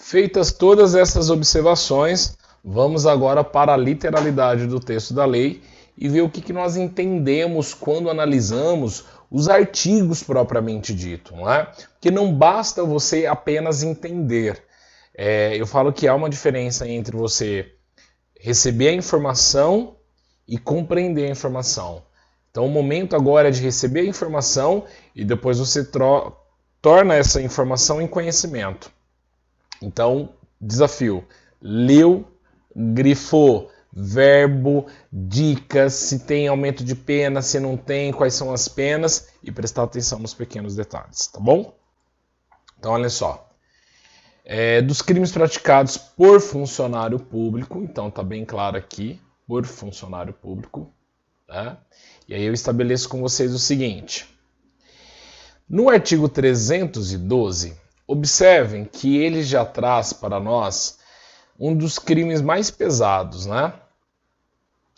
Feitas todas essas observações, vamos agora para a literalidade do texto da lei e ver o que nós entendemos quando analisamos os artigos propriamente dito, não é? Porque não basta você apenas entender. Eu falo que há uma diferença entre você receber a informação e compreender a informação. Então o momento agora é de receber a informação e depois você torna essa informação em conhecimento. Então, desafio. Leu, grifou, verbo, dicas, se tem aumento de pena, se não tem, quais são as penas e prestar atenção nos pequenos detalhes, tá bom? Então, olha só. Dos crimes praticados por funcionário público, então tá bem claro aqui, por funcionário público, tá? E aí eu estabeleço com vocês o seguinte. No artigo 312, observem que ele já traz para nós um dos crimes mais pesados, né?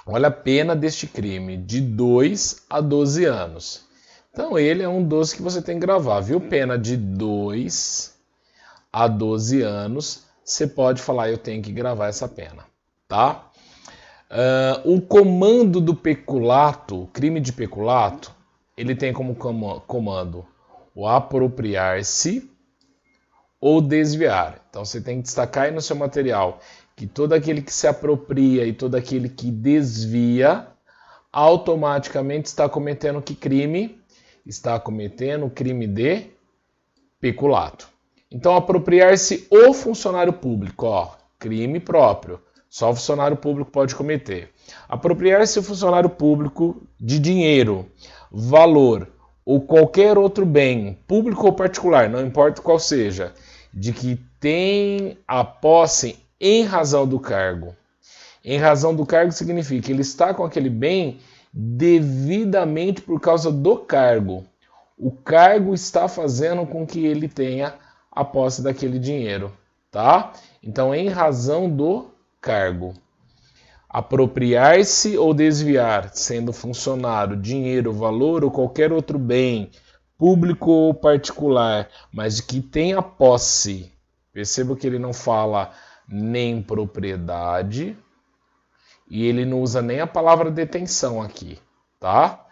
Olha a pena deste crime, de 2 a 12 anos. Então ele é um dos que você tem que gravar, viu? Pena de 2 a 12 anos, você pode falar, eu tenho que gravar essa pena, tá? O comando do peculato, o crime de peculato, ele tem como comando o apropriar-se ou desviar. Então você tem que destacar aí no seu material que todo aquele que se apropria e todo aquele que desvia automaticamente está cometendo que crime? Está cometendo o crime de peculato. Então apropriar-se o funcionário público, ó, crime próprio, só o funcionário público pode cometer. Apropriar-se o funcionário público de dinheiro, valor ou qualquer outro bem, público ou particular, não importa qual seja, de que tem a posse em razão do cargo. Em razão do cargo significa que ele está com aquele bem devidamente por causa do cargo. O cargo está fazendo com que ele tenha a posse daquele dinheiro, tá? Então, em razão do cargo. Apropriar-se ou desviar, sendo funcionário, dinheiro, valor ou qualquer outro bem, público ou particular, mas que tenha posse. Perceba que ele não fala nem propriedade e ele não usa nem a palavra detenção aqui, tá?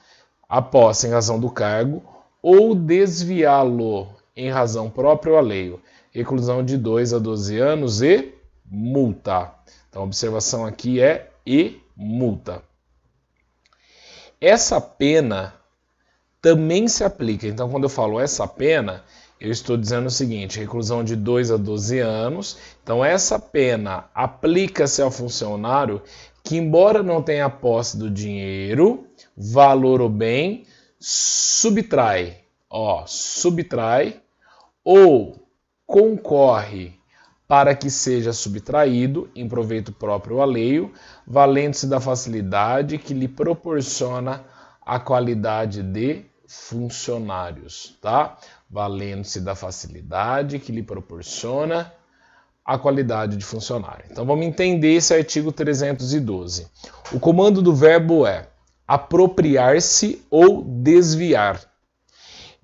A posse em razão do cargo ou desviá-lo em razão própria ou alheio. Reclusão de 2 a 12 anos e multa. Então a observação aqui é e multa. Essa pena também se aplica. Então, quando eu falo essa pena, eu estou dizendo o seguinte, reclusão de 2 a 12 anos. Então, essa pena aplica-se ao funcionário que, embora não tenha posse do dinheiro, valor ou bem, subtrai ou concorre para que seja subtraído em proveito próprio ou alheio, valendo-se da facilidade que lhe proporciona a qualidade de funcionários, tá? Valendo-se da facilidade que lhe proporciona a qualidade de funcionário. Então vamos entender esse artigo 312. O comando do verbo é apropriar-se ou desviar.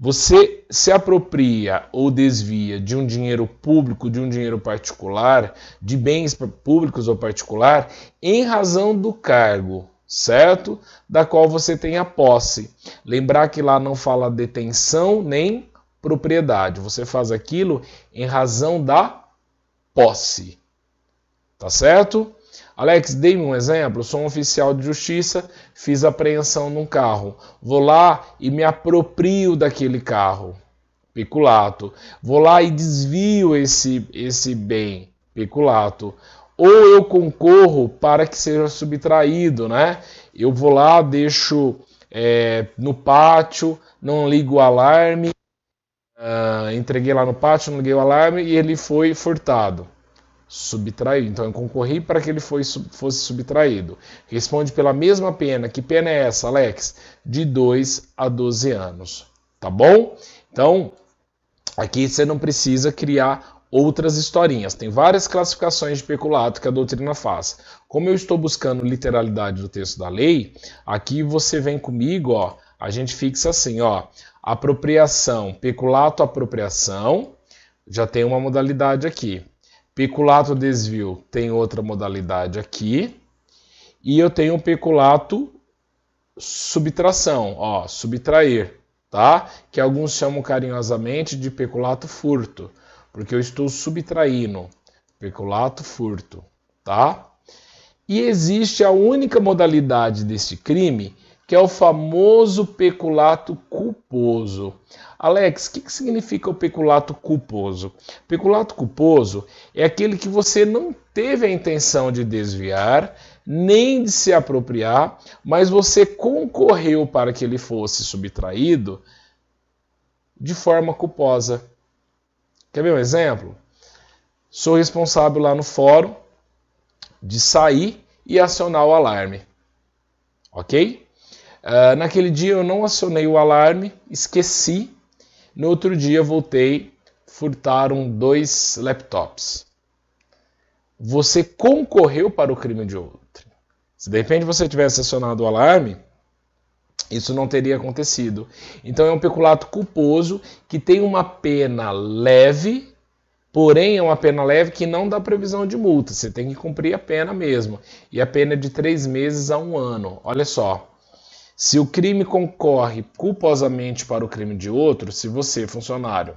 Você se apropria ou desvia de um dinheiro público, de um dinheiro particular, de bens públicos ou particular, em razão do cargo, certo? Da qual você tem a posse. Lembrar que lá não fala detenção nem propriedade. Você faz aquilo em razão da posse. Tá certo? Alex, dê-me um exemplo. Sou um oficial de justiça, fiz apreensão num carro. Vou lá e me aproprio daquele carro. Peculato. Vou lá e desvio esse bem. Peculato. Ou eu concorro para que seja subtraído, né? Eu vou lá, deixo no pátio, não ligo o alarme, entreguei lá no pátio, não liguei o alarme e ele foi furtado. Subtraído. Então eu concorri para que ele fosse subtraído. Responde pela mesma pena. Que pena é essa, Alex? De 2 a 12 anos. Tá bom? Então, aqui você não precisa criar outras historinhas. Tem várias classificações de peculato que a doutrina faz. Como eu estou buscando literalidade do texto da lei, aqui você vem comigo, ó, a gente fixa assim, ó, apropriação, peculato, apropriação, já tem uma modalidade aqui. Peculato desvio tem outra modalidade aqui. E eu tenho o peculato subtração, ó, subtrair, tá? Que alguns chamam carinhosamente de peculato furto, porque eu estou subtraindo, peculato furto, tá? E existe a única modalidade deste crime, que é o famoso peculato culposo. Alex, o que significa o peculato culposo? Peculato culposo é aquele que você não teve a intenção de desviar, nem de se apropriar, mas você concorreu para que ele fosse subtraído de forma culposa. Quer ver um exemplo? Sou responsável lá no fórum de sair e acionar o alarme. Ok? Naquele dia eu não acionei o alarme, esqueci. No outro dia voltei, furtaram 2 laptops. Você concorreu para o crime de outro. Se de repente você tivesse acionado o alarme, isso não teria acontecido. Então é um peculato culposo que tem uma pena leve, porém é uma pena leve que não dá previsão de multa. Você tem que cumprir a pena mesmo. E a pena é de 3 meses a 1 ano. Olha só. Se o crime concorre culposamente para o crime de outro, se você, funcionário,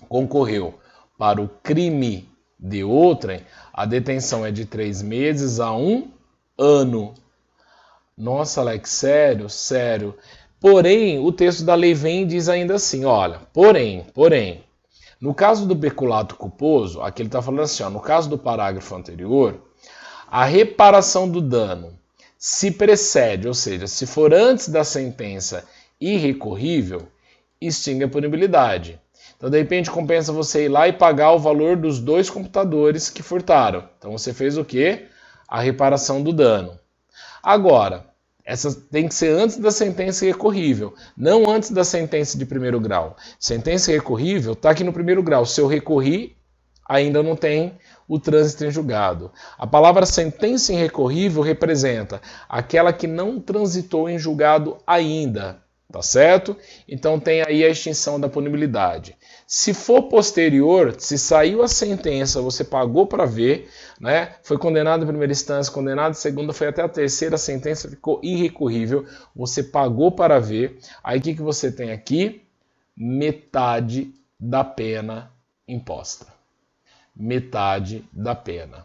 concorreu para o crime de outrem, a detenção é de 3 meses a 1 ano. Nossa, Alex, sério, sério. Porém, o texto da lei vem e diz ainda assim, olha, porém, no caso do peculato culposo, aqui ele está falando assim, ó, no caso do parágrafo anterior, a reparação do dano se precede, ou seja, se for antes da sentença irrecorrível, extingue a punibilidade. Então, de repente, compensa você ir lá e pagar o valor dos 2 computadores que furtaram. Então, você fez o quê? A reparação do dano. Agora, essa tem que ser antes da sentença recorrível, não antes da sentença de primeiro grau. Sentença recorrível está aqui no primeiro grau. Se eu recorri, ainda não tem o trânsito em julgado. A palavra sentença irrecorrível representa aquela que não transitou em julgado ainda, tá certo? Então tem aí a extinção da punibilidade. Se for posterior, se saiu a sentença, você pagou para ver, né? Foi condenado em primeira instância, condenado em segunda, foi até a terceira, a sentença ficou irrecorrível, você pagou para ver. Aí o que você tem aqui? Metade da pena imposta. Metade da pena.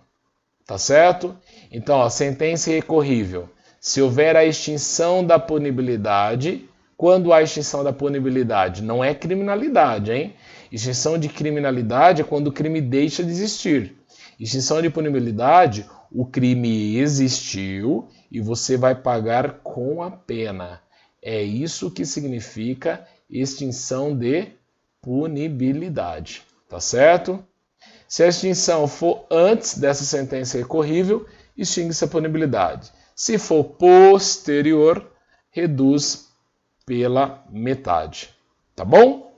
Tá certo? Então, ó, sentença irrecorrível. Se houver a extinção da punibilidade, quando há extinção da punibilidade? Não é criminalidade, hein? Extinção de criminalidade é quando o crime deixa de existir. Extinção de punibilidade, o crime existiu e você vai pagar com a pena. É isso que significa extinção de punibilidade. Tá certo? Se a extinção for antes dessa sentença recorrível, extingue-se a punibilidade. Se for posterior, reduz pela metade. Tá bom?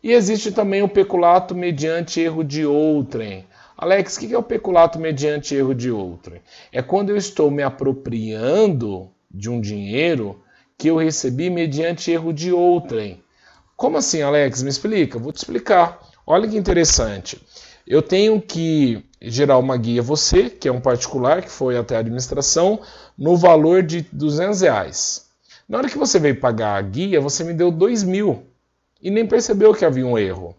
E existe também o peculato mediante erro de outrem. Alex, o que é o peculato mediante erro de outrem? É quando eu estou me apropriando de um dinheiro que eu recebi mediante erro de outrem. Como assim, Alex? Me explica. Vou te explicar. Olha que interessante. Eu tenho que gerar uma guia você, que é um particular, que foi até a administração, no valor de R$200. Na hora que você veio pagar a guia, você me deu 2.000 e nem percebeu que havia um erro. O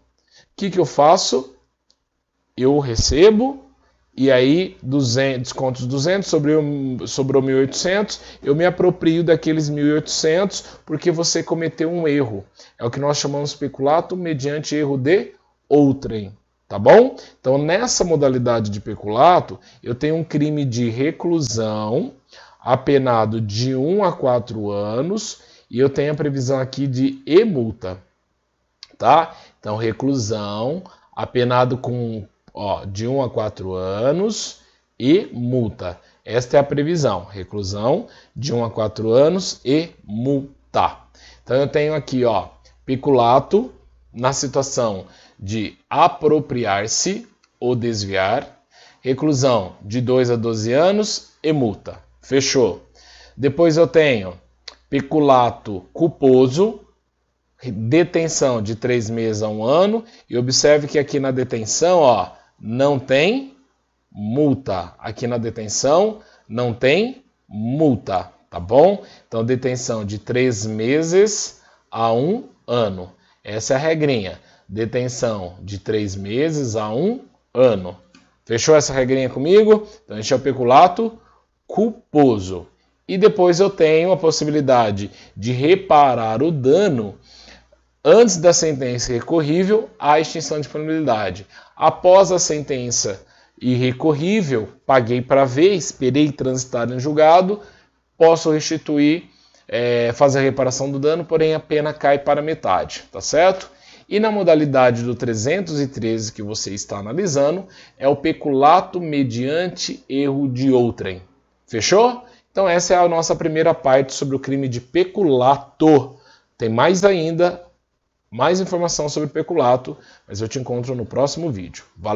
que eu faço? Eu recebo e aí desconto os 200, sobrou 1.800, eu me aproprio daqueles 1.800 porque você cometeu um erro. É o que nós chamamos de peculato mediante erro de outrem. Tá bom? Então, nessa modalidade de peculato, eu tenho um crime de reclusão, apenado de 1 a 4 anos, e eu tenho a previsão aqui de e-multa. Tá? Então, reclusão, apenado com de 1 a 4 anos e multa. Esta é a previsão. Reclusão, de 1 a 4 anos e multa. Então, eu tenho aqui, peculato, na situação de apropriar-se ou desviar, reclusão de 2 a 12 anos e multa. Fechou. Depois eu tenho peculato culposo, detenção de 3 meses a 1 ano, e observe que aqui na detenção, não tem multa. Aqui na detenção, não tem multa, tá bom? Então, detenção de 3 meses a 1 ano. Essa é a regrinha. Detenção de 3 meses a 1 ano. Fechou essa regrinha comigo? Então, este é o peculato culposo. E depois eu tenho a possibilidade de reparar o dano antes da sentença irrecorrível à extinção de disponibilidade. Após a sentença irrecorrível, paguei para ver, esperei transitar em julgado, posso restituir, fazer a reparação do dano, porém a pena cai para metade, tá certo? E na modalidade do 313 que você está analisando, é o peculato mediante erro de outrem. Fechou? Então essa é a nossa primeira parte sobre o crime de peculato. Tem mais ainda, mais informação sobre peculato, mas eu te encontro no próximo vídeo. Valeu!